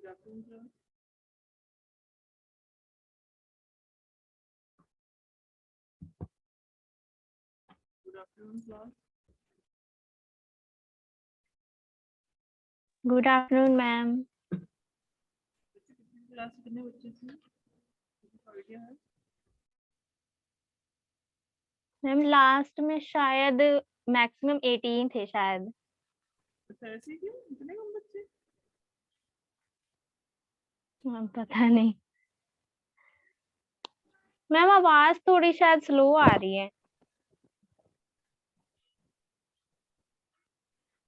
Good afternoon, class. Good afternoon, class. Good afternoon ma'am. बच्चे कितनी class से कितने बच्चे थे? कुछ आइडिया है? मैम लास्ट में शायद मैक्सिमम 18 थे शायद। अच्छा ऐसे क्यों इतने कम बच्चे? मैम पता नहीं मैम, आवाज थोड़ी शायद स्लो आ रही है।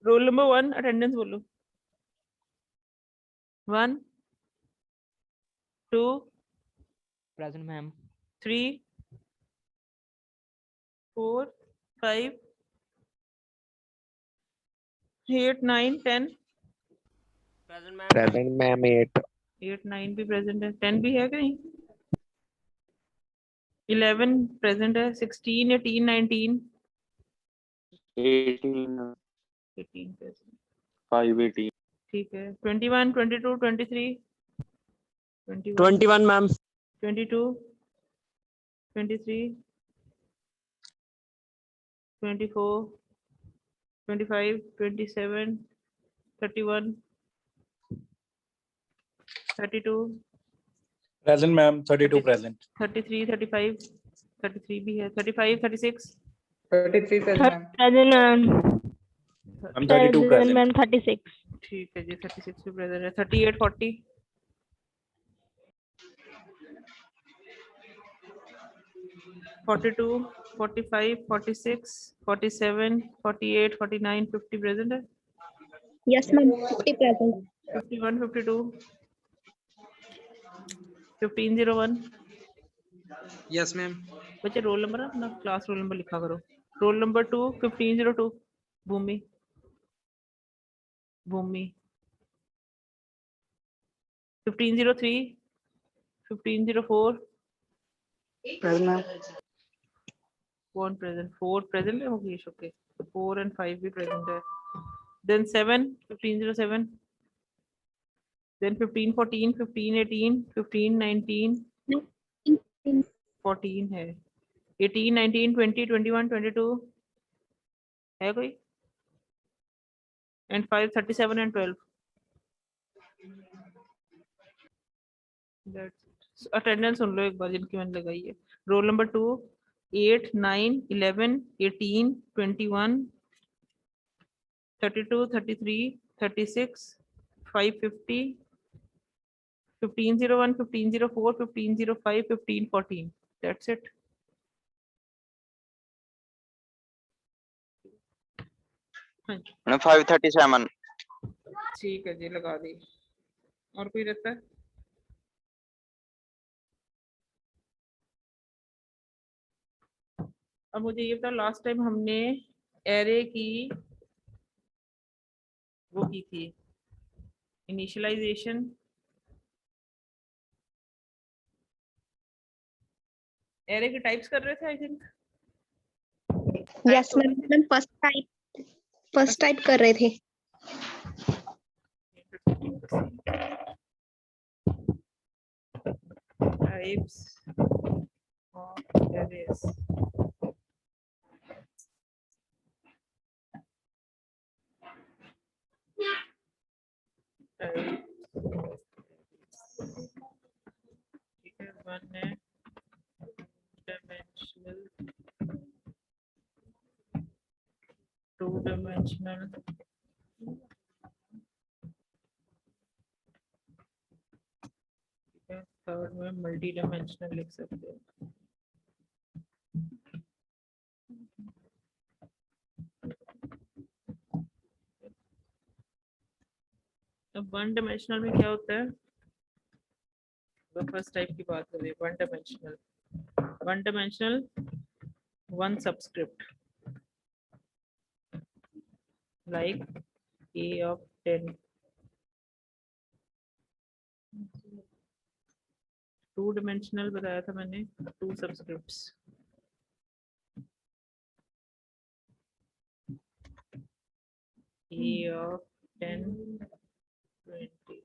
रोल नंबर 1 अटेंडेंस बोलो। 1 2 Present, ma'am. 3 4 5 8 9 10 Present, ma'am. Present, ma'am. 8. 8 9 भी प्रेजेंट है, 10 भी है कि नहीं? 11 प्रेजेंट है, 16 18 19 18. 18 प्रेजेंट। 5 18. ठीक है। 21 22 23 21 21, ma'am. 22 23 24 25 27 31 32 Present, ma'am. 32 present. 33 35 33 भी है, 35 36 33 present, ma'am. Present ma'am. I'm 32 present. Ma'am 36। ठीक है जी, 36 भी प्रेजेंट है। 38 40 42 45 46 47 48 49 50 प्रेजेंट है। Yes ma'am 50 present. 51 52 1501 Yes, ma'am. बच्चे रोल नंबर अपना क्लास रोल नंबर लिखा करो। रोल नंबर 2 1502 भूमि भूमि 1503 1504 Present, ma'am. कौन प्रेजेंट? 4 प्रेजेंट है मुकेश। ओके 4 and 5 भी प्रेजेंट है। then 7 1507 then 15 14 15 18 15 19 14 है। 18 19 20 21 22 है कोई? and 5 37 and 12 that's अटेंडेंस सुन लो एक बार जिनकी मैंने लगाई है। Roll number 2 8 9 11 18 21 32 33 36 550 1501 1504 1505 1514 that's it। हाँ जी 537. ठीक है जी, लगा दी। और कोई रहता है? अब मुझे ये बताओ, लास्ट टाइम हमने एरे की वो की थी इनिशियलाइजेशन। एरे के टाइप्स कर रहे थे I think. Yes ma'am first type कर रहे थे। Types of arrays. ठीक है, वन है dimensional, टू dimensional, थर्ड में मल्टी डायमेंशनल लिख सकते हैं। अब वन डायमेंशनल में क्या होता है? तो फर्स्ट टाइप की बात करें, one dimensional one subscript like a of 10। Two dimensional बताया था मैंने, टू सबस्क्रिप्ट्स a of 10 20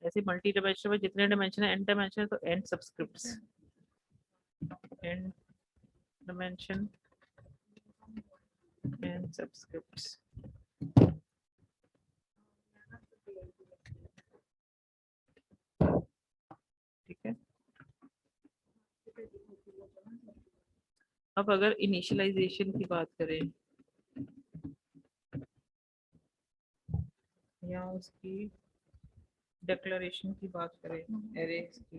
ऐसे मल्टी डायमेंशन में जितने डायमेंशन है, n डायमेंशन तो n subscripts, n dimension n subscripts. ठीक है। अब अगर इनिशियलाइजेशन की बात करें या उसकी डिक्लेरेशन की बात करें एरेज की,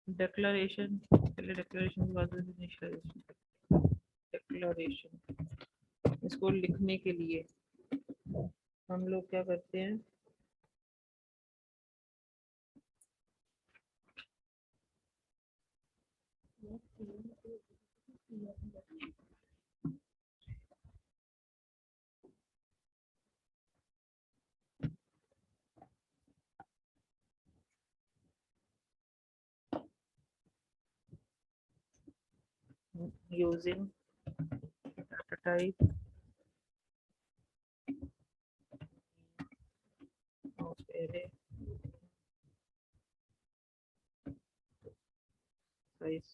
डिक्लेरेशन पहले डिक्लेरेशन की बात करें, इनिशियलाइजेशन डिक्लेरेशन, इसको लिखने के लिए हम लोग क्या करते हैं, using data type of array size,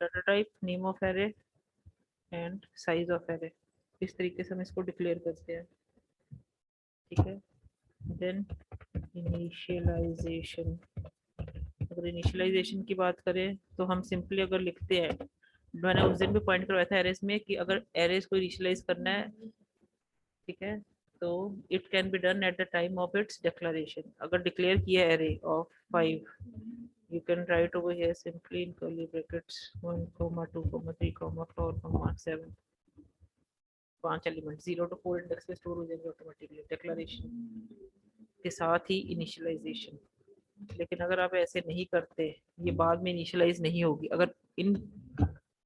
data type, name of array and size of array। इस तरीके से हम इसको डिक्लेयर करते हैं। ठीक है। देन इनिशियलाइजेशन, अगर इनिशियलाइजेशन की बात करें तो हम सिंपली अगर लिखते हैं, मैंने उस दिन भी पॉइंट करवाया था एरेज में कि अगर एरेज को इनिशियलाइज करना है, ठीक है, तो it can be done at the time of its declaration. अगर डिक्लेयर किया array of 5, you can write over here simply in curly brackets 1, 2, 3, 4, 7, 5 element 0 to 4 index पे स्टोर हो जाएंगे ऑटोमेटिकली डिक्लेरेशन के साथ ही इनिशियलाइजेशन। लेकिन अगर आप ऐसे नहीं करते, ये बाद में इनिशियलाइज नहीं होगी। अगर इन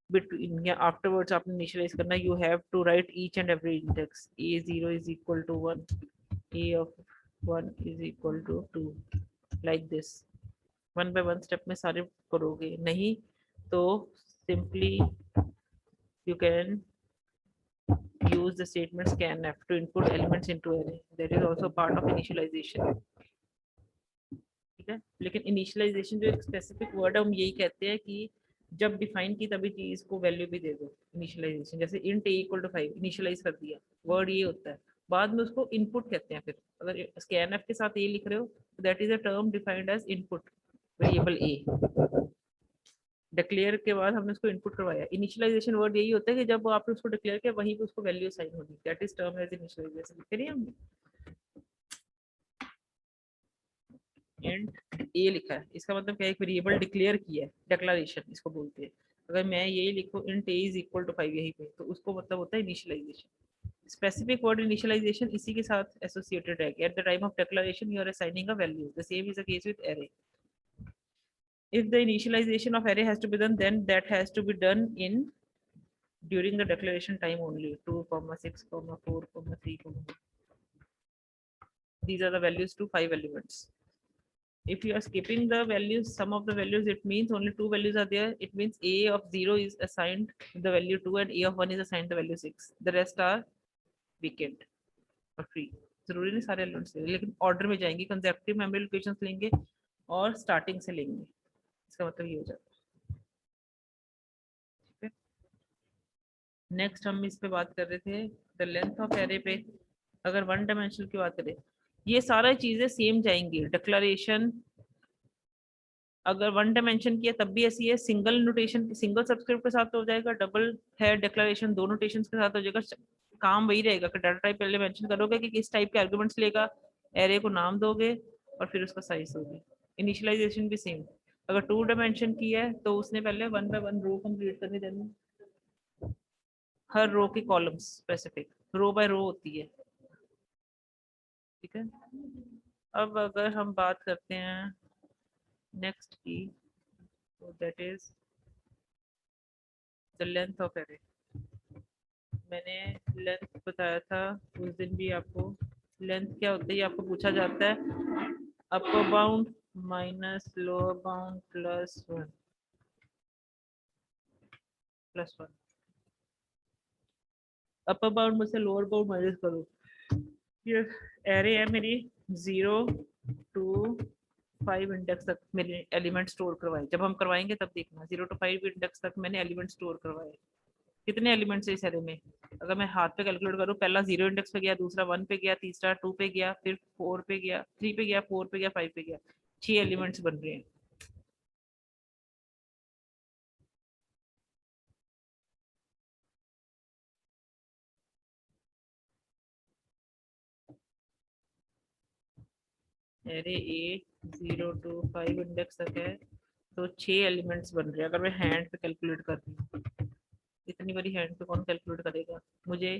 बिटवीन या आफ्टरवर्ड्स आपने इनिशियलाइज करना, you have to write each and every index, a0 is equal to 1, a of 1 is equal to 2, like this. 1 by 1 step में सारे करोगे, नहीं तो simply you can use the statement scanf to input elements into array, that is also part of initialization। ठीक है। लेकिन initialisation जो एक स्पेसिफिक वर्ड है, हम यही कहते हैं कि जब डिफाइन की तभी चीज को वैल्यू भी दे दो। इनिशियलाइजेशन जैसे int a equal to 5 initialise कर दिया, वर्ड ये होता है, बाद में उसको इनपुट कहते हैं। फिर अगर scanf के साथ a लिख रहे हो तो that is a term defined as input variable a। Declare के बाद हमने उसको इनपुट करवाया। इनिशियलाइजेशन वर्ड यही होता है कि जब आपने उसको डिक्लेयर किया वहीं पे उसको वैल्यू असाइन होगी, that is term as initialisation. लिखे हमने एंड ए लिखा है, इसका मतलब क्या है, एक वेरिएबल डिक्लेयर किया है, डिक्लेरेशन इसको बोलते हैं। अगर मैं यही लिखूं int a is equal to 5 यहीं पे, तो उसको मतलब होता है इनिशियलाइजेशन। स्पेसिफिक वर्ड इनिशियलाइजेशन इसी के साथ एसोसिएटेड है कि at the time of declaration you are assigning a value. The same is the case with array। If the initialization of array has to be done, then that has to be done in during the declaration time only, 2, 6, 4, 3, these are the values to 5 elements. If you are skipping the values, some of the values, it means only 2 values are there, it means a of 0 is assigned the value 2 and a of 1 is assigned the value 6, the rest are vacant or free। जरूरी नहीं सारे elements लेकिन order में जाएंगे, कंसेप्टिव memory locations लेंगे और starting से लेंगे, इसका मतलब ये हो जाता है। ठीक है। नेक्स्ट हम इस पे बात कर रहे थे द लेंथ ऑफ एरे पे। अगर 1 डायमेंशनल की बात करें, ये सारा चीजें सेम जाएंगी। डिक्लेरेशन अगर 1 डायमेंशन की है तब भी ऐसी है, सिंगल नोटेशन सिंगल सब्सक्रिप्ट के साथ हो जाएगा, डबल है डिक्लेरेशन 2 नोटेशंस के साथ हो जाएगा। काम वही रहेगा कि डाटा टाइप पहले मेंशन करोगे कि किस टाइप के आर्गुमेंट्स लेगा, एरे को नाम दोगे और फिर उसका साइज होगी। इनिशियलाइजेशन भी सेम। अगर 2 डायमेंशन की है तो उसने पहले 1 बाय 1 रो कंप्लीट करनी देनी, हर रो की कॉलम्स स्पेसिफिक रो बाय रो होती है। ठीक है। अब अगर हम बात करते हैं नेक्स्ट की, तो that is the length of array. मैंने लेंथ बताया था उस दिन भी आपको, लेंथ क्या होता है ये आपको पूछा जाता है। अपर bound minus lower bound plus 1 plus 1। अपर बाउंड में से लोअर बाउंड माइनस करो। ये एरे है मेरी 0 to 5 इंडेक्स तक मेरे एलिमेंट स्टोर करवाए। जब हम करवाएंगे तब देखना 0 to 5 इंडेक्स तक मैंने एलिमेंट स्टोर करवाए। कितने एलिमेंट्स है इस एरे में? अगर मैं हाथ पे कैलकुलेट करूँ, पहला 0 इंडेक्स पे गया, दूसरा 1 पे गया, तीसरा 2 पे गया, फिर 4 पे गया, 3 पे गया, 4 पे गया, 5 पे गया। 6 एलिमेंट्स बन रहे हैं। एरे ए 0 to 5 इंडेक्स तक है तो 6 एलिमेंट्स बन रहे हैं। अगर मैं हैंड पे कैलकुलेट कर रही हूँ, इतनी बड़ी हैंड पे कौन कैलकुलेट करेगा? मुझे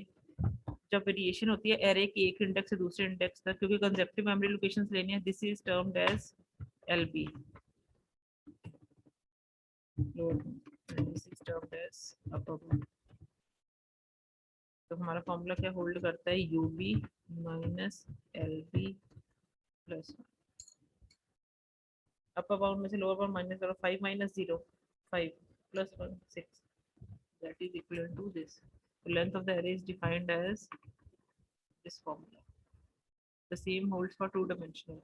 जब वेरिएशन होती है एरे की एक इंडेक्स से दूसरे इंडेक्स तक, क्योंकि कंसेप्टिव मेमोरी लोकेशंस लेनी है, this is termed as LB, this is termed as upper bound. तो हमारा फॉर्मूला क्या होल्ड करता है? UB minus LB plus upper bound में से लोअर बाउंड माइनस करो। 5 minus 0 5 plus 1 6 that is equivalent to this. The length of the array is defined as this formula. The same holds for 2 dimensional.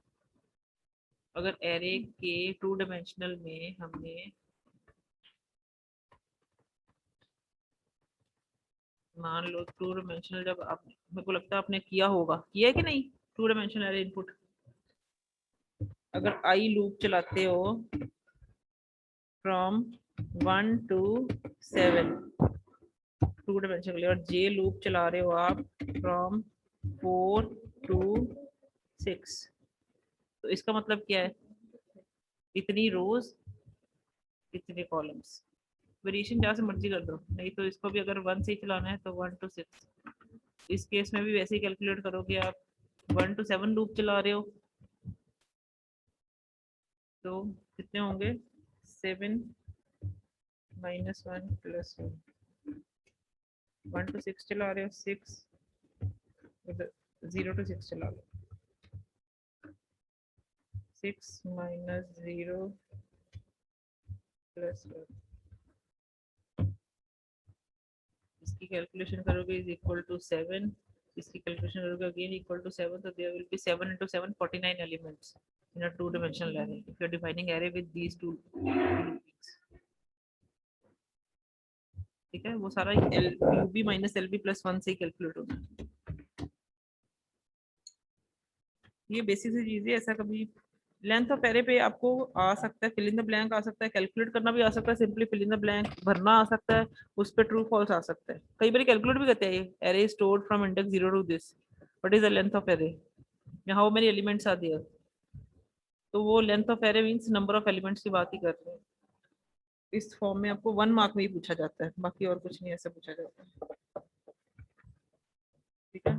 अगर array के 2 dimensional में हमने मान लो 2 dimensional, जब आप, मेरे को लगता है आपने किया होगा, किया है कि नहीं 2 dimensional array इनपुट? अगर आई लूप चलाते हो फ्रॉम 1 to 7 2 dimensional के लिए, और जे लूप चला रहे हो आप फ्रॉम 4 to 6, तो इसका मतलब क्या है? इतनी रोज इतने कॉलम्स। वेरिएशन जहाँ से मर्जी कर दो, नहीं तो इसको भी अगर 1 से ही चलाना है तो 1 to 6। इस केस में भी वैसे ही कैलकुलेट करोगे आप। 1 to 7 लूप चला रहे हो तो कितने होंगे? 7 माइनस 1 प्लस 1। 1 to 6 चला रहे हो, 6 0 to 6 चला लो, 6 माइनस 0 प्लस 1। इसकी कैलकुलेशन करोगे इज इक्वल टू 7, इसकी कैलकुलेशन करोगे अगेन इक्वल टू 7, तो there will be 7 into 7 49 elements in a 2-dimensional array if you are defining array with these two loopings. ठीक है, वो सारा ub माइनस एलबी प्लस 1 से ही कैलकुलेट होगा। ये बेसिक सी चीज है। ऐसा कभी लेंथ ऑफ एरे पे आपको आ सकता है, फिल इन द ब्लैंक आ सकता है, कैलकुलेट करना भी आ सकता है, simply fill in the blank भरना आ सकता है, उस पर ट्रू फॉल्स आ सकता है। कई बार कैलकुलेट भी करते हैं ये array stored from index 0 to this, what is the length of array, यहाँ वो मेरे एलिमेंट्स आ दिया, तो वो length of array means number of elements की बात ही कर रहे हैं। इस फॉर्म में आपको 1 मार्क में ही पूछा जाता है, बाकी और कुछ नहीं ऐसा पूछा जाता है। ठीक है,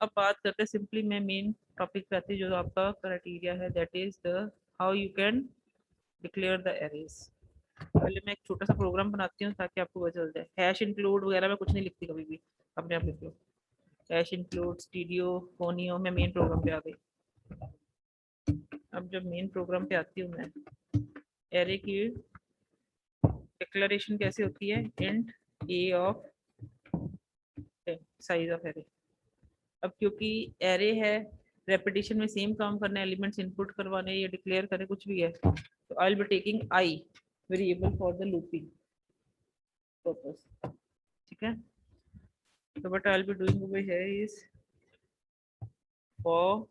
अब बात करते हैं सिंपली, मैं मेन टॉपिक पे आती है जो आपका क्राइटेरिया है, that is the how you can declare the arrays. पहले मैं एक छोटा सा प्रोग्राम बनाती हूँ ताकि आपको पता चल जाए। हैश इंक्लूड वगैरह मैं कुछ नहीं लिखती कभी भी, अपने आप लिख लो। हैश इंक्लूड स्टीडियो फोनियो, मैं मेन प्रोग्राम पे आ गई। अब जब मेन प्रोग्राम पे आती हूँ मैं, एरे की डिक्लेरेशन कैसे होती है? Int A of size of array. अब क्योंकि एरे है, रेपिटेशन में सेम काम करना है, एलिमेंट्स इनपुट करवाने या डिक्लेयर करने, कुछ भी है, तो I will be taking I variable for the looping purpose. ठीक है, so what I'll be doing over here is for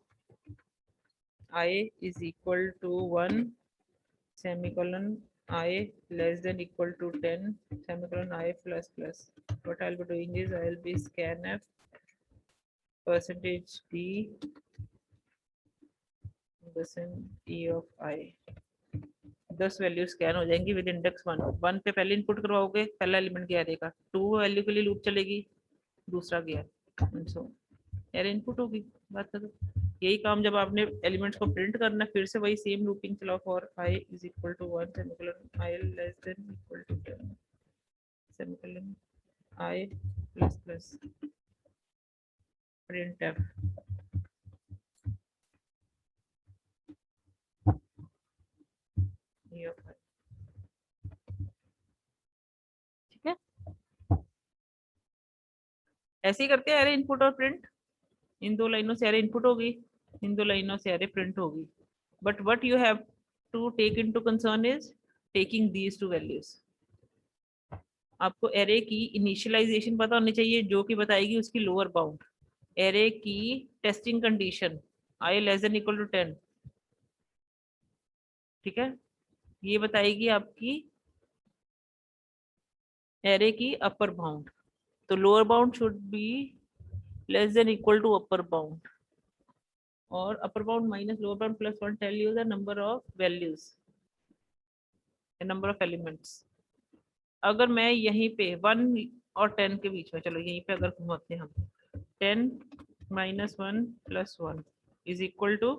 I is equal to 1 semicolon I less than equal to 10 semicolon I plus plus. What I'll be doing is I'll be scanf percentage d percent e of I। 10 value scan हो जाएंगी with index 1। 1 पे पहले input करवाओगे, पहला element गया रहेगा, 2 value के लिए लूप चलेगी, दूसरा गया, सो एरे इनपुट होगी। बात करो, यही काम जब आपने एलिमेंट्स को प्रिंट करना है, फिर से वही सेम लूपिंग चलाओ for i is equal to 1 semicolon i less than equal to 10 semicolon i plus plus print f। ये 5। ठीक है, ऐसे ही करते हैं अरे इनपुट और प्रिंट। इन दो लाइनों से अरे इनपुट होगी, इन दो लाइनों से अरे प्रिंट होगी। But what you have to take into concern is taking these two values. आपको एरे की इनिशियलाइजेशन पता होनी चाहिए जो कि बताएगी उसकी लोअर बाउंड। एरे की testing condition i less than equal to 10, ठीक है, ये बताएगी आपकी एरे की अपर बाउंड। तो lower bound should be less than equal to upper bound, और upper bound minus lower bound plus 1 tell you the number of values, number of elements. अगर मैं यहीं पे 1 और 10 के बीच में, चलो यहीं पे अगर घुमाते हैं हम, 10 minus 1 plus 1 is equal to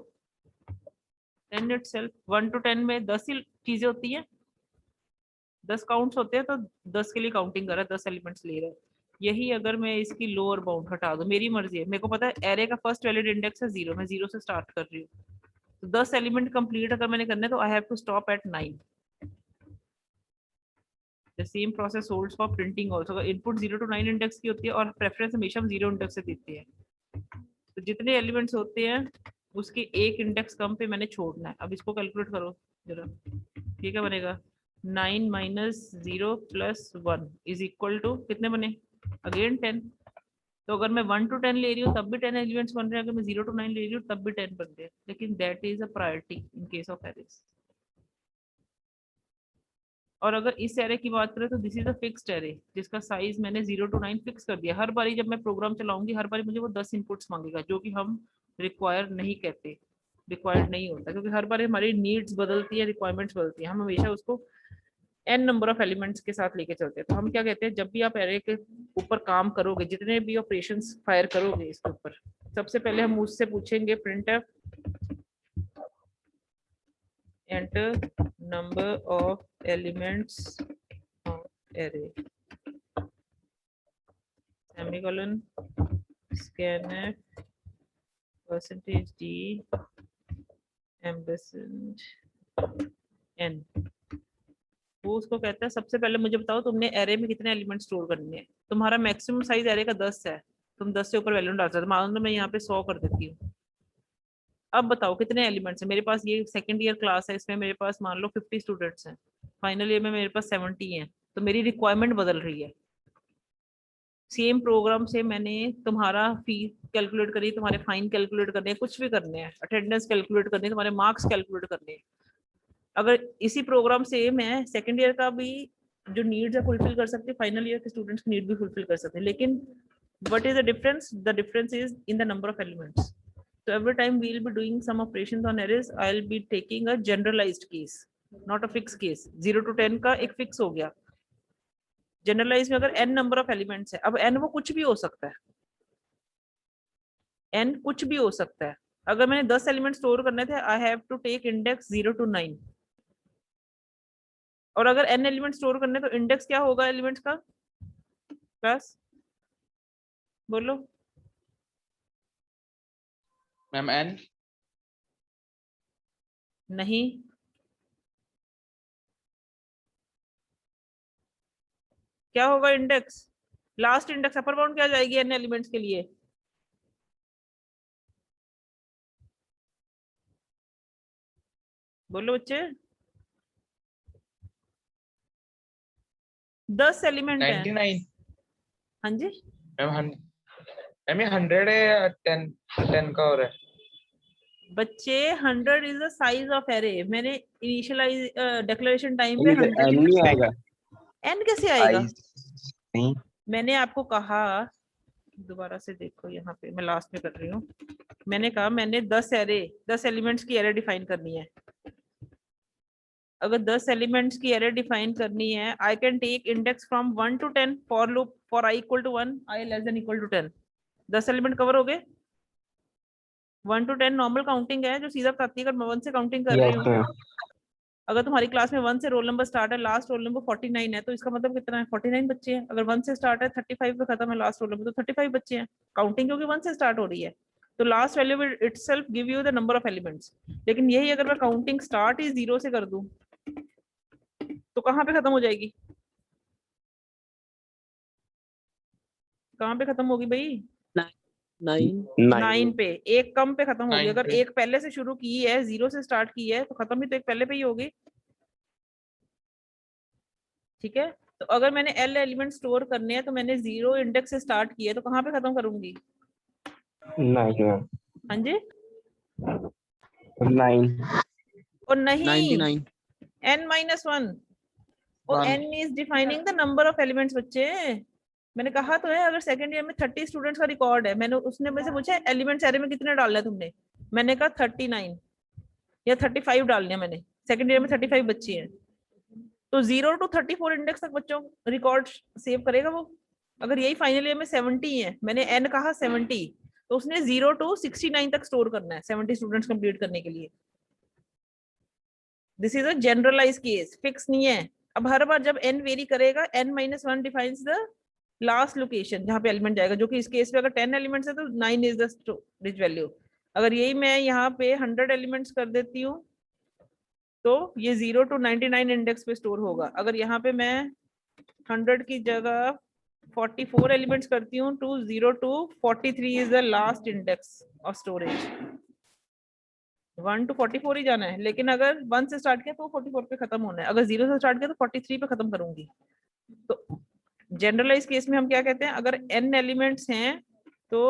10 itself। 1 to 10 में 10 ही चीजें होती हैं, 10 काउंट्स होते हैं, तो 10 के लिए काउंटिंग कर रहा है, 10 एलिमेंट्स ले रहा है। यही अगर मैं इसकी लोअर बाउंड हटा दूं, मेरी मर्जी है, मेरे को पता है एरे का फर्स्ट वैलिड इंडेक्स है 0, मैं 0 से स्टार्ट कर रही हूँ, तो 10 एलिमेंट कंप्लीट अगर मैंने करना है तो I have to stop at 9। The same process holds for printing also। अगर इनपुट 0 to 9 इंडेक्स की होती है और प्रेफरेंस हमेशा हम 0 इंडेक्स से देते हैं, तो जितने एलिमेंट्स होते हैं उसके एक इंडेक्स कम पे मैंने छोड़ना है। अब इसको कैलकुलेट करो जरा, ठीक है, बनेगा 9 minus 0 plus 1 is equal to कितने बने, अगेन 10। तो अगर मैं 1 to 10 ले रही हूँ तब भी 10 एलिमेंट्स बन रहे हैं, अगर मैं 0 to 9 ले रही हूँ तब भी 10 बन रहे हैं, लेकिन that is a priority in case of arrays. और अगर इस एरे की बात करें तो this is a fixed array जिसका साइज मैंने 0 to 9 फिक्स कर दिया। हर बारी जब मैं प्रोग्राम चलाऊंगी हर बारी मुझे वो 10 इनपुट्स मांगेगा, जो कि हम रिक्वायर नहीं कहते, रिक्वायर्ड नहीं होता, क्योंकि हर बार हमारी नीड्स बदलती है, रिक्वायरमेंट्स बदलती है, हम हमेशा उसको n नंबर ऑफ एलिमेंट्स के साथ लेके चलते हैं। तो हम क्या कहते हैं, जब भी आप एरे के ऊपर काम करोगे, जितने भी ऑपरेशंस फायर करोगे इसके ऊपर, सबसे पहले हम उससे पूछेंगे printf enter number of elements of array semicolon scanf %d ampersand n। वो उसको कहता है सबसे पहले मुझे बताओ तुमने एरे में कितने एलिमेंट स्टोर करने हैं। तुम्हारा मैक्सिमम साइज एरे का 10 है, तुम 10 से ऊपर वैल्यू डाल सकते हो। मान लो मैं यहाँ पे 100 कर देती हूँ। अब बताओ कितने एलिमेंट्स हैं मेरे पास। ये सेकंड ईयर क्लास है, इसमें मेरे पास मान लो 50 स्टूडेंट्स हैं, फाइनल ईयर में मेरे पास 70 हैं, तो मेरी रिक्वायरमेंट बदल रही है। सेम प्रोग्राम से मैंने तुम्हारा फीस कैलकुलेट करी, तुम्हारे फाइन कैलकुलेट करने हैं, कुछ भी करने हैं, अटेंडेंस कैलकुलेट करने हैं, तुम्हारे मार्क्स कैलकुलेट करने हैं। अगर इसी प्रोग्राम से मैं सेकंड ईयर का भी जो नीड्स है फुलफिल कर सकती हूँ, फाइनल ईयर के स्टूडेंट्स की नीड भी फुलफिल कर सकते हैं। लेकिन what is the difference? The difference is in the number of elements. So every time we will be doing some operations on arrays, I'll be taking a generalized case, not a fixed case। 0 to 10 का एक fix हो गया। Generalise में अगर n number of elements है, अब n वो कुछ भी हो सकता है, n कुछ भी हो सकता है। अगर मैंने 10 एलिमेंट स्टोर करने थे, I have to take index 0 to 9। और अगर n एलिमेंट स्टोर करने तो इंडेक्स क्या होगा एलिमेंट्स का? प्लस बोलो मैम n नहीं, क्या होगा index? Last index upper bound क्या जाएगी n एलिमेंट्स के लिए? बोलो बच्चे, 10 एलिमेंट है। 99 हाँ जी, मैम 100 है या 10 का हो रहा है? बच्चे 100 is the size of array. मैंने इनिशियलाइज डिक्लेरेशन टाइम पे 100 नहीं आएगा, n कैसे आएगा? नहीं मैंने आपको कहा, दोबारा से देखो यहाँ पे मैं लास्ट में कर रही हूँ। मैंने कहा मैंने 10 एलिमेंट्स की एरे डिफाइन करनी है। अगर 10 एलिमेंट्स की एरे डिफाइन करनी है, I can take index from 1 to 10 for loop for i equal to 1, i less than equal to 10। 10 element cover हो गए। 1 to 10 नॉर्मल काउंटिंग है जो सीधा बताती है। अगर मैं 1 से काउंटिंग कर रही हूँ, अगर तुम्हारी क्लास में 1 से रोल नंबर स्टार्ट है, लास्ट रोल नंबर 49 है, तो इसका मतलब कितना है? 49 बच्चे हैं। अगर 1 से स्टार्ट है, 35 पे खत्म है लास्ट रोल नंबर, तो 35 बच्चे हैं। काउंटिंग क्योंकि 1 से स्टार्ट हो रही है, तो last value will itself give you the number of elements. लेकिन यही अगर मैं काउंटिंग स्टार्ट ही 0 से कर दूं, तो कहाँ पे खत्म हो जाएगी, कहाँ पे खत्म होगी भाई? 9 पे, एक कम पे खत्म होगी। 9 अगर पे। एक पहले से शुरू की है, 0 से स्टार्ट की है, तो खत्म भी तो एक पहले पे ही होगी। ठीक है, तो अगर मैंने एल एलिमेंट स्टोर करने हैं तो मैंने 0 इंडेक्स से स्टार्ट किया है, तो कहाँ पे खत्म करूंगी? 9 हाँ जी, 9 और नहीं 99 n-1, और 1 n is defining the number of elements. बच्चे मैंने कहा तो है, अगर सेकंड ईयर में 30 स्टूडेंट्स का रिकॉर्ड है, मैंने उसने मुझसे पूछा एलिमेंट्स एरे में कितने डालना है तुमने, मैंने कहा 39 या 35 डालने हैं। मैंने सेकंड ईयर में 35 बच्चे हैं, तो 0 to 34 इंडेक्स तक बच्चों रिकॉर्ड सेव करेगा वो। अगर यही फाइनल ईयर में 70 है, मैंने n कहा 70, तो उसने 0 to 69 तक स्टोर करना है 70 स्टूडेंट्स कंप्लीट करने के लिए। This is a generalise case, fix नहीं है। अब हर बार जब n वेरी करेगा, n-1 defines the last location जहां पे एलिमेंट जाएगा, जो कि इस केस पे अगर 10 एलिमेंट्स है तो 9 इज द स्टोरेज वैल्यू। अगर यही मैं यहाँ पे 100 एलिमेंट्स कर देती हूँ, तो ये 0 to 99 इंडेक्स पे स्टोर होगा। अगर यहाँ पे मैं 100 की जगह 44 एलिमेंट्स करती हूँ, to 0 to 43 is the last index of storage. 1 to 44 ही जाना है, लेकिन अगर 1 से स्टार्ट किया तो 44 पे खत्म होना है, अगर 0 से स्टार्ट किया तो 43 पे खत्म करूंगी। तो जनरलाइज केस में हम क्या कहते हैं, अगर n एलिमेंट्स हैं तो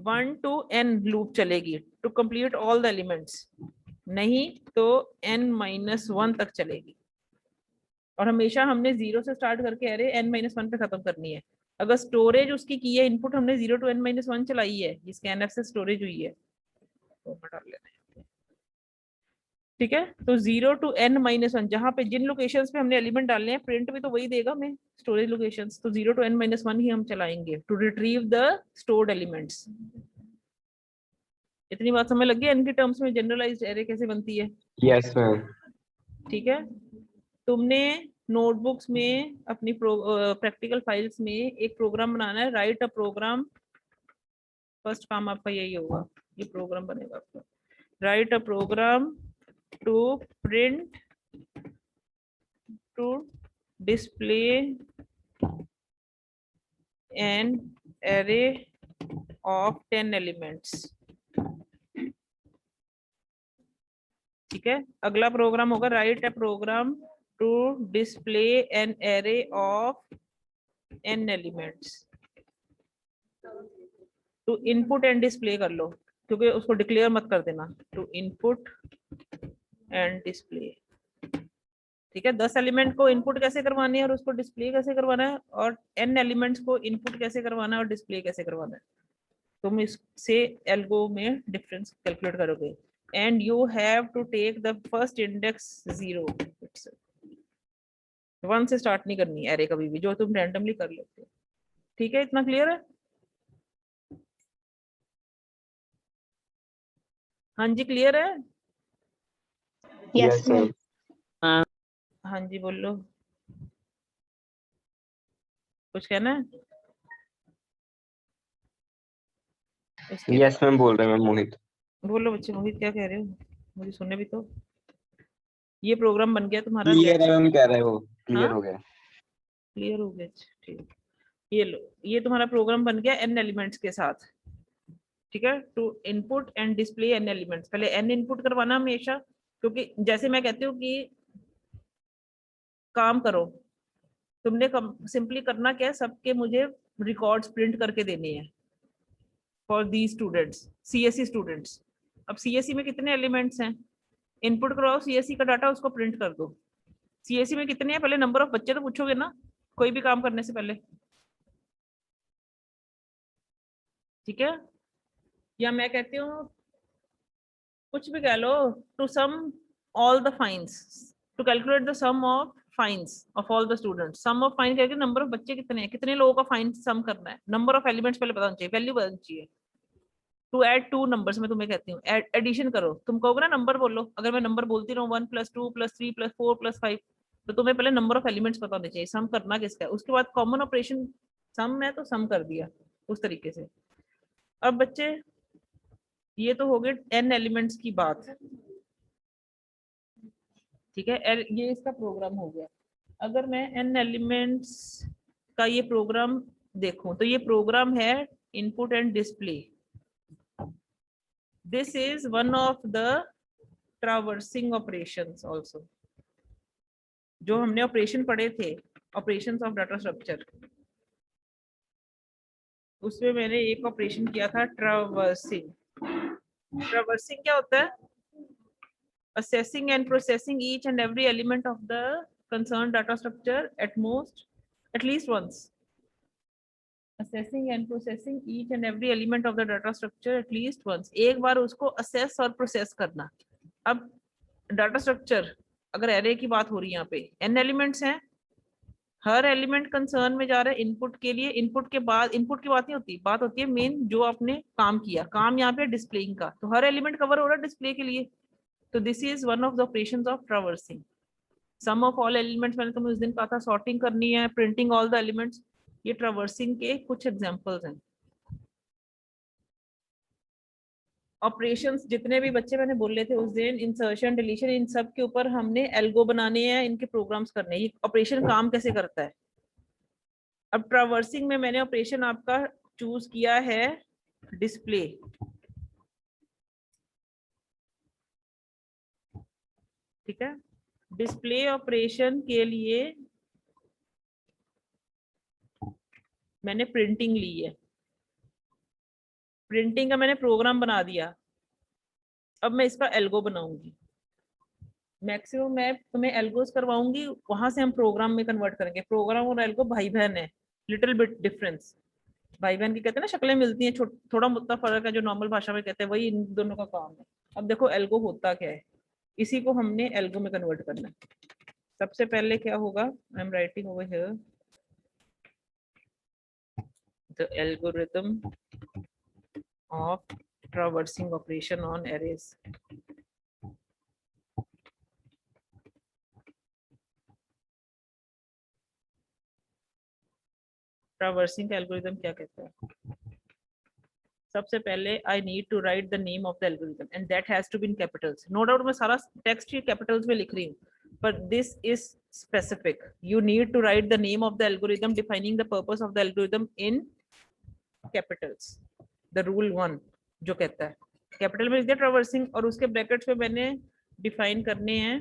1 to n लूप चलेगी to complete all the elements, नहीं तो n-1 तक चलेगी। और हमेशा हमने 0 से स्टार्ट करके अरे n-1 पे खत्म करनी है। अगर स्टोरेज उसकी की है, इनपुट हमने 0 to n-1 चलाई है, ये स्कैनफ से स्टोरेज हुई है, तो हटा लेना है। ठीक है, तो 0 to n-1 जहां पे जिन लोकेशंस पे हमने एलिमेंट डालने हैं, प्रिंट भी तो वही देगा हमें स्टोरेज लोकेशंस, तो 0 to n-1 ही हम चलाएंगे to retrieve the stored elements. इतनी बात समझ लगी n के टर्म्स में जनरलाइज्ड एरे कैसे बनती है? Yes ma'am. ठीक है, तुमने नोटबुक्स में अपनी प्रैक्टिकल फाइल्स में एक प्रोग्राम बनाना है, राइट अ प्रोग्राम। फर्स्ट काम आपका यही होगा, ये प्रोग्राम बनेगा आपका, write a program to print to display an array of 10 elements. ठीक है, अगला प्रोग्राम होगा write a program to display an array of n elements. To input and display कर लो, क्योंकि उसको डिक्लेयर मत कर देना, टू इनपुट एंड डिस्प्ले। ठीक है, 10 एलिमेंट को इनपुट कैसे करवाने है और उसको डिस्प्ले कैसे करवाना है, और n एलिमेंट्स को इनपुट कैसे करवाना है और डिस्प्ले कैसे करवाना है, तुम इससे एल्गो में डिफरेंस कैलकुलेट करोगे। And you have to take the first index 0, 1 से स्टार्ट नहीं करनी एरे कभी भी, जो तुम रैंडमली कर लेते हो। ठीक है, इतना क्लियर है? हाँ जी, क्लियर है? Yes ma'am. हाँ जी, बोलो, कुछ कहना है? उसके यस मैम बोल रहे हैं मैम मोहित। बोलो बच्चे, मोहित क्या कह रहे हो, मुझे सुनने भी तो। ये प्रोग्राम बन गया तुम्हारा, क्लियर है मैम कह रहे हो, क्लियर हाँ? हो गया। क्लियर हो गया, ठीक। ये लो, ये तुम्हारा प्रोग्राम बन गया n एलिमेंट्स के साथ। ठीक है, to input and display n elements. पहले n इनपुट करवाना हमेशा, क्योंकि जैसे मैं कहती हूँ कि काम करो, तुमने सिंपली करना क्या है, सबके मुझे रिकॉर्ड्स प्रिंट करके देने हैं for the students, CSC students. अब सीएससी में कितने एलिमेंट्स हैं, इनपुट करवाओ सीएससी का डाटा, उसको प्रिंट कर दो। सीएससी में कितने हैं, पहले नंबर ऑफ बच्चे तो पूछोगे ना कोई भी काम करने से पहले। ठीक है, या मैं कहती हूँ कुछ भी कह लो, to sum all the fines, to calculate the sum of fines of all the students. Sum of fine करके नंबर ऑफ बच्चे कितने हैं, कितने लोगों का फाइन सम करना है, नंबर ऑफ एलिमेंट्स पहले पता होना चाहिए, वैल्यू पता होनी चाहिए। टू ऐड 2 नंबर्स, मैं तुम्हें कहती हूँ एडिशन करो, तुम कहोगे ना नंबर बोलो, अगर मैं नंबर बोलती रहूँ 1 + 2 + 3 + 4 + 5, तो तुम्हें पहले नंबर ऑफ एलिमेंट्स पता होने चाहिए, सम करना किसका है, उसके बाद कॉमन ऑपरेशन, सम है तो सम कर दिया उस तरीके से। अब बच्चे ये तो हो गए n एलिमेंट्स की बात। ठीक है, ये इसका प्रोग्राम हो गया। अगर मैं n एलिमेंट्स का ये प्रोग्राम देखूं तो ये प्रोग्राम है input and display. This is one of the traversing operations also. जो हमने ऑपरेशन पढ़े थे, ऑपरेशंस ऑफ डाटा स्ट्रक्चर, उसमें मैंने एक ऑपरेशन किया था ट्रावर्सिंग. ट्रावर्सिंग क्या होता है? assessing and processing each and every element of the concerned data structure at least once. Assessing and processing each and every element of the data structure at least once. एक बार उसको assess और process करना. अब data structure अगर array की बात हो रही है, यहाँ पे n elements हैं, हर एलिमेंट कंसर्न में जा रहा है इनपुट के लिए. इनपुट के बाद इनपुट की बात नहीं होती, बात होती है मेन जो आपने काम किया. काम यहाँ पे डिस्प्लेइंग का, तो हर एलिमेंट कवर हो रहा है डिस्प्ले के लिए. तो this is one of the operations of traversing. Sum of all elements, मैंने तुम्हें उस दिन कहा था सॉर्टिंग करनी है, प्रिंटिंग ऑल द एलिमेंट्स. ये ट्रावर्सिंग के कुछ एग्जांपल्स हैं. ऑपरेशंस जितने भी बच्चे मैंने बोले थे उस दिन, इंसर्शन, डिलीशन, इन सब के ऊपर हमने एल्गो बनाने हैं, इनके प्रोग्राम्स करने हैं. ये ऑपरेशन काम कैसे करता है. अब ट्रावर्सिंग में मैंने ऑपरेशन आपका चूज किया है डिस्प्ले. ठीक है, डिस्प्ले ऑपरेशन के लिए मैंने प्रिंटिंग ली है. प्रिंटिंग का मैंने प्रोग्राम बना दिया. अब मैं इसका एल्गो बनाऊंगी. मैक्सिमम मैं तुम्हें एल्गोस करवाऊंगी, वहां से हम प्रोग्राम में कन्वर्ट करेंगे. प्रोग्राम और एल्गो भाई बहन है, लिटिल बिट डिफरेंस. भाई बहन की कहते हैं ना, शक्लें मिलती हैं, थोड़ा मुद्दा फर्क है, जो नॉर्मल भाषा में कहते हैं, वही इन दोनों का काम है. अब देखो एल्गो होता क्या है, इसी को हमने एल्गो में कन्वर्ट करना है. सबसे पहले क्या होगा, I am writing over here the algorithm of traversing operation on arrays. Traversing का एल्गोरिथम क्या कहता है? सबसे पहले I need to write the name of the algorithm and that has to be in capitals. No doubt मैं सारा text ही Capitals में लिख रही हूँ, but this is specific. You need to write the name of the algorithm defining the purpose of the algorithm in capitals. The rule 1 जो कहता है capital में लिख दिया ट्रावर्सिंग, और उसके ब्रैकेट्स में मैंने डिफाइन करने हैं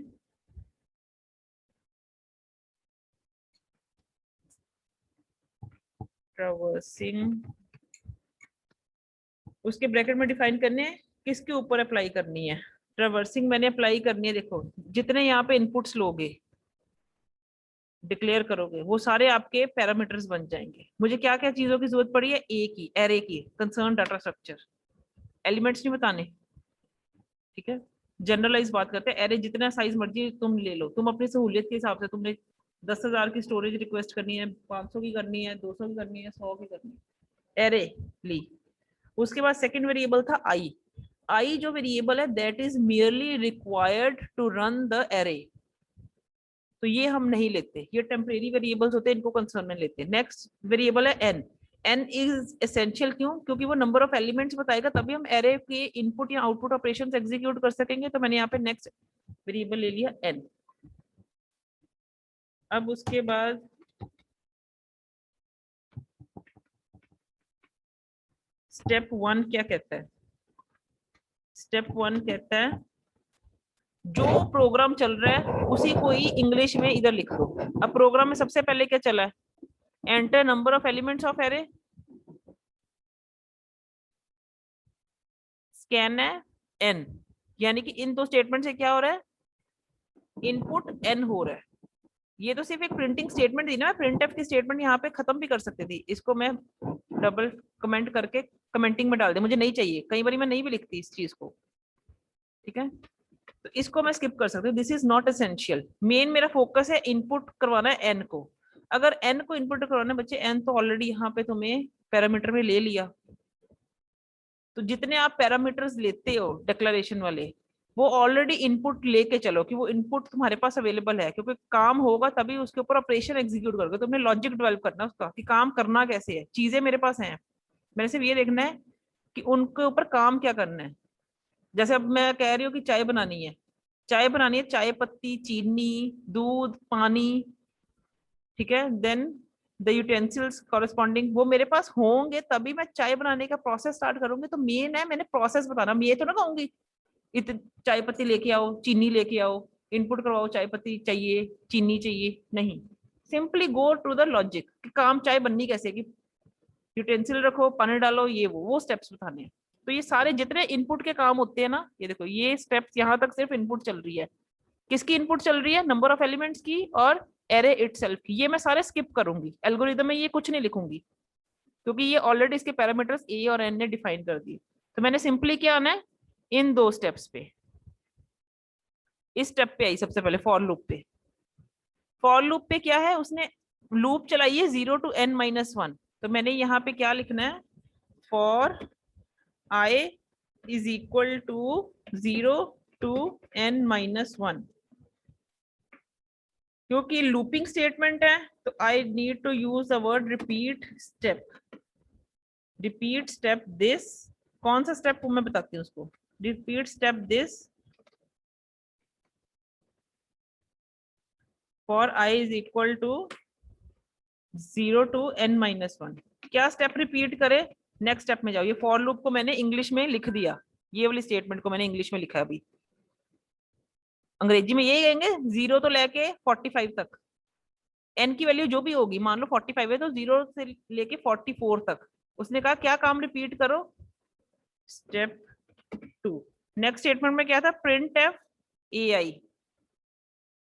ट्रावर्सिंग. उसके ब्रैकेट में डिफाइन करने हैं किसके ऊपर अप्लाई करनी है. ट्रावर्सिंग मैंने अप्लाई करनी है, देखो जितने यहाँ पे इनपुट्स लोगे, डिक्लेयर करोगे, वो सारे आपके पैरामीटर्स बन जाएंगे. मुझे क्या क्या चीजों की जरूरत पड़ी है, ए की, एरे की, कंसर्न डाटा स्ट्रक्चर. एलिमेंट्स नहीं बताने, ठीक है, जनरलाइज बात करते हैं. एरे जितना साइज मर्जी तुम ले लो, तुम अपनी सहूलियत के हिसाब से. तुमने 10,000 की स्टोरेज रिक्वेस्ट करनी है, 500 की करनी है, 200 की करनी है, 100 की करनी है, एरे ली. उसके बाद सेकंड वेरिएबल था आई. आई जो वेरिएबल है that is merely required to run the array. तो ये हम नहीं लेते, ये टेम्परेरी वेरिएबल्स होते हैं, इनको कंसर्न में लेते हैं. नेक्स्ट वेरिएबल है एन. एन इज एसेंशियल, क्यों? क्योंकि वो नंबर ऑफ एलिमेंट्स बताएगा, तभी हम एरे के इनपुट या आउटपुट ऑपरेशंस एग्जीक्यूट कर सकेंगे. तो मैंने यहाँ पे नेक्स्ट वेरिएबल ले लिया एन. अब उसके बाद स्टेप 1 क्या कहता है? स्टेप 1 कहता है जो प्रोग्राम चल रहा है उसी को ही इंग्लिश में इधर लिख दो. अब प्रोग्राम में सबसे पहले क्या चला है, enter number of elements of array, scan है एन. यानी कि इन दो स्टेटमेंट से क्या हो रहा है, इनपुट एन हो रहा है. ये तो सिर्फ एक प्रिंटिंग स्टेटमेंट थी ना, प्रिंटफ की स्टेटमेंट यहाँ पे खत्म भी कर सकती थी. इसको मैं डबल कमेंट करके कमेंटिंग में डाल दे, मुझे नहीं चाहिए, कई बार मैं नहीं भी लिखती इस चीज को, ठीक है, तो इसको मैं स्किप कर सकती हूँ. This is not essential. Main मेरा फोकस है इनपुट करवाना है एन को. अगर एन को इनपुट करवाना है बच्चे, एन तो ऑलरेडी यहाँ पे तुम्हें पैरामीटर में ले लिया. तो जितने आप पैरामीटर्स लेते हो डिक्लेरेशन वाले, वो ऑलरेडी इनपुट लेके चलो कि वो इनपुट तुम्हारे पास अवेलेबल है. क्योंकि काम होगा तभी उसके ऊपर ऑपरेशन एग्जीक्यूट करोगे. तुमने लॉजिक डेवलप करना उसका कि काम करना कैसे है. चीजें मेरे पास हैं, मैंने सिर्फ ये देखना है कि उनके ऊपर काम क्या करना है. जैसे अब मैं कह रही हूँ कि चाय बनानी है, चाय बनानी है, चाय पत्ती, चीनी, दूध, पानी, ठीक है, देन द यूटेंसिल्स कॉरेस्पॉन्डिंग वो मेरे पास होंगे तभी मैं चाय बनाने का प्रोसेस स्टार्ट करूंगी। तो मेन है मैंने प्रोसेस बताना, मैं ये तो ना कहूंगी चाय पत्ती लेके आओ, चीनी लेके आओ, इनपुट करवाओ, चाय पत्ती चाहिए, चीनी चाहिए, नहीं। Simply go to the logic कि काम चाय बननी कैसे, कि यूटेंसिल रखो, पानी डालो, ये वो स्टेप्स बताने हैं। तो ये सारे जितने इनपुट के काम होते हैं ना, ये देखो ये स्टेप्स यहाँ तक सिर्फ इनपुट चल रही है। किसकी इनपुट चल रही है? नंबर ऑफ एलिमेंट्स की और एरे इटसेल्फ की। ये मैं सारे स्किप करूंगी, एल्गोरिदम में ये कुछ नहीं लिखूंगी क्योंकि ये ऑलरेडी इसके पैरामीटर्स ए और एन ने डिफाइन कर दिए। तो मैंने सिंपली क्या आना है, इन दो स्टेप्स पे, इस स्टेप पे आई सबसे पहले फॉर लूप पे। फॉर लूप पे क्या है, उसने लूप चलाई है 0 to n-1। तो मैंने यहाँ पे क्या लिखना है, for i is equal to 0 to n-1। क्योंकि लूपिंग स्टेटमेंट है तो I need to use the word repeat step. Repeat step this, कौन सा स्टेप मैं बताती हूँ उसको, repeat step this for i is equal to 0 to n-1। क्या स्टेप रिपीट करे, नेक्स्ट स्टेप में जाओ। ये फॉर लूप को मैंने इंग्लिश में लिख दिया, ये वाली स्टेटमेंट को मैंने इंग्लिश में लिखा। अभी अंग्रेजी में यही कहेंगे 0 तो लेके 45 तक, n की वैल्यू जो भी होगी, मान लो 45 है तो 0 से लेके 44 तक। उसने कहा क्या काम रिपीट करो, स्टेप 2। नेक्स्ट स्टेटमेंट में क्या था, print F A I,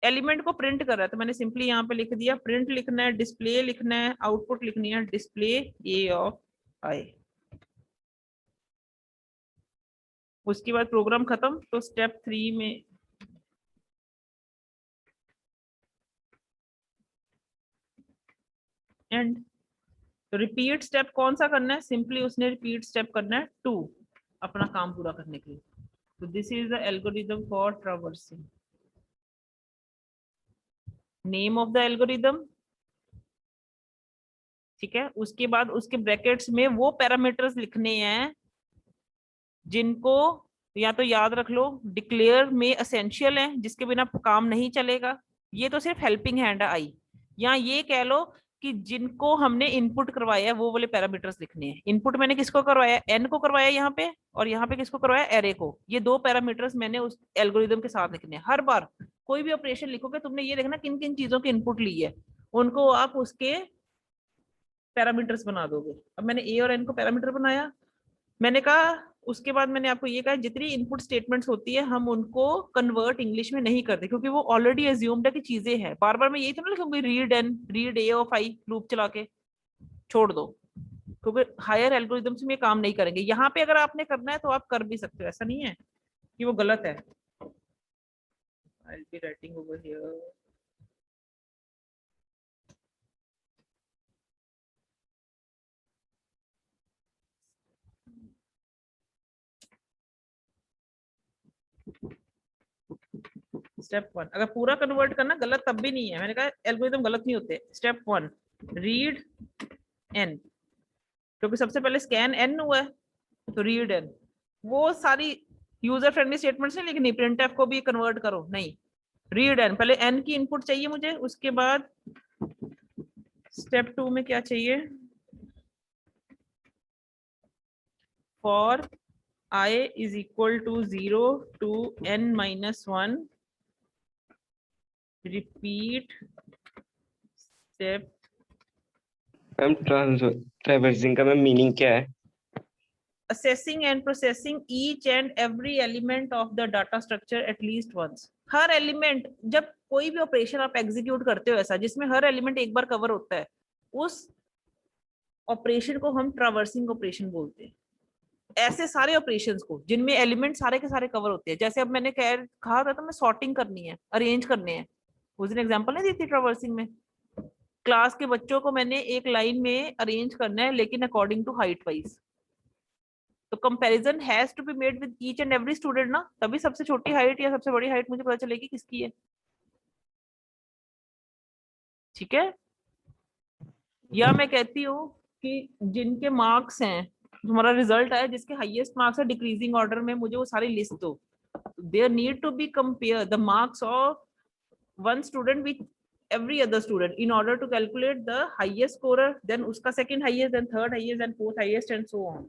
element को प्रिंट कर रहा है। तो मैंने सिंपली यहाँ पे लिख दिया प्रिंट लिखना है, डिस्प्ले लिखना है, आउटपुट लिखनी है डिस्प्ले ए ऑफ आई। उसके बाद प्रोग्राम खत्म। तो स्टेप 3 में एंड। तो रिपीट स्टेप कौन सा करना है, सिंपली उसने रिपीट स्टेप करना है 2 अपना काम पूरा करने के लिए। तो this is the algorithm for traversing. Name of the algorithm, ठीक है। उसके बाद उसके ब्रैकेट्स में वो पैरामीटर्स लिखने हैं जिनको या तो याद रख लो डिक्लेयर में एसेंशियल है, जिसके बिना काम नहीं चलेगा। ये तो सिर्फ हेल्पिंग हैंड है आई, या ये कह लो कि जिनको हमने इनपुट करवाया है वो वाले पैरामीटर्स लिखने हैं। इनपुट मैंने किसको करवाया, एन को करवाया यहाँ पे, और यहाँ पे किसको करवाया, एरे को। ये दो पैरामीटर्स मैंने उस एल्गोरिथम के साथ लिखने हैं। हर बार कोई भी ऑपरेशन लिखोगे तुमने ये देखना किन किन चीजों की इनपुट ली है, उनको आप उसके पैरामीटर्स बना दोगे। अब मैंने ए और एन को पैरामीटर बनाया, मैंने कहा उसके बाद मैंने आपको ये कहा जितनी इनपुट स्टेटमेंट्स होती है हम उनको कन्वर्ट इंग्लिश में नहीं करते क्योंकि वो ऑलरेडी एज्यूम्ड है कि चीजें हैं। बार बार मैं यही तो ना लिखूंगी read n, read a of i, loop चला के छोड़ दो, क्योंकि हायर एल्गोरिथम्स में काम नहीं करेंगे। यहाँ पे अगर आपने करना है तो आप कर भी सकते हो, ऐसा नहीं है कि वो गलत है। I'll be writing over here. Step 1 अगर पूरा कन्वर्ट करना गलत तब भी नहीं है, मैंने कहा एल्गोरिथम गलत नहीं होते। स्टेप 1 रीड एन, क्योंकि सबसे पहले स्कैन एन हुआ है तो रीड एन। वो सारी यूजर फ्रेंडली स्टेटमेंट्स है, लेकिन प्रिंटफ को भी कन्वर्ट करो नहीं, रीड एन। पहले एन की इनपुट चाहिए मुझे, उसके बाद स्टेप 2 में क्या चाहिए, for i is equal to 0 to n-1 repeat step। Ma'am traversing का मैम मीनिंग क्या है? assessing and processing each and every element of the data structure at least once। Her element, जब कोई भी ऑपरेशन आप एग्जीक्यूट करते हो ऐसा जिसमें हर एलिमेंट एक बार कवर होता है, उस ऑपरेशन को हम ट्रैवर्सिंग ऑपरेशन बोलते हैं। ऐसे सारे ऑपरेशंस को जिनमें एलिमेंट सारे के सारे कवर होते हैं, जैसे अब मैंने कहा था तो मैं सॉर्टिंग करनी है, अरेंज करने हैं, उस दिन एग्जांपल नहीं दी थी ट्रैवर्सिंग में। क्लास के बच्चों को मैंने एक लाइन में अरेंज करना है लेकिन अकॉर्डिंग टू हाइट वाइज। तो comparison has to be made with each and every student ना, तभी सबसे छोटी हाइट या सबसे बड़ी हाइट मुझे पता चलेगी किसकी है। ठीक है, या मैं कहती हूँ कि जिनके मार्क्स हैं, हमारा रिजल्ट आया जिसके हाईएस्ट मार्क्स है डिक्रीजिंग ऑर्डर में, मुझे वो सारी लिस्ट दो। There need to be compare the marks of one student with every other student in order to calculate the highest scorer, then उसका second highest, then third highest, then fourth highest and so on.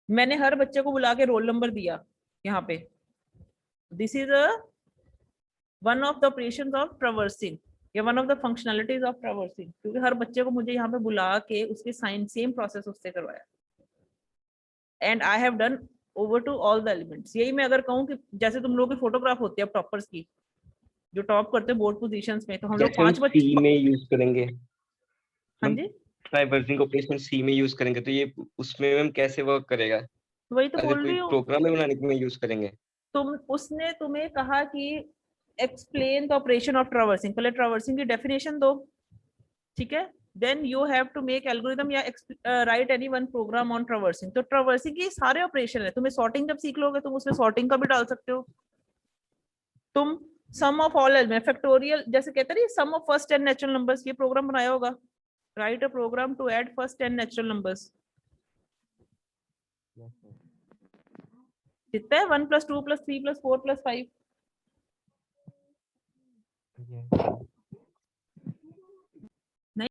मैंने हर बच्चे को बुला के roll number दिया यहाँ पे. This is a one of the operations of traversing, या one of the functionalities of traversing, क्योंकि हर बच्चे को मुझे यहाँ पे बुला के उसके साइन सेम प्रोसेस उससे करवाया. And I have done over to all the elements. यही मैं अगर कहूँ कि जैसे तुम लोगों की फोटोग्राफ होती है टॉपर्स की, जो टॉप करते हैं बोर्ड पोजीशंस में, तो हम लोग जैसे हम 5 बच्चे. सी में यूज करेंगे, हाँ जी, ट्राइवर्सिंग ऑपरेशन सी में यूज करेंगे, तो ये उसमें हम कैसे वर्क करेगा? तो वही तो अगर बोल कोई रही हूँ. प्रोग्राम में बनाने के में यूज करेंगे? उसने तुम्हें कहा कि explain the operation of traversing. पहले ट्रावर्सिंग की डेफिनेशन दो, ठीक है. Then you have to make algorithm या write any one program on traversing. तो ट्रावर्सिंग के सारे ऑपरेशन है. तुम्हें सॉर्टिंग जब सीख लोगे तुम उसमें सॉर्टिंग का भी डाल सकते हो. तुम sum of all element, factorial जैसे कहते हैं sum of first 10 natural numbers, ये प्रोग्राम बनाया होगा. Write a program to add first 10 natural numbers. कितना है 1 + 2 + 3 + 4 + 5?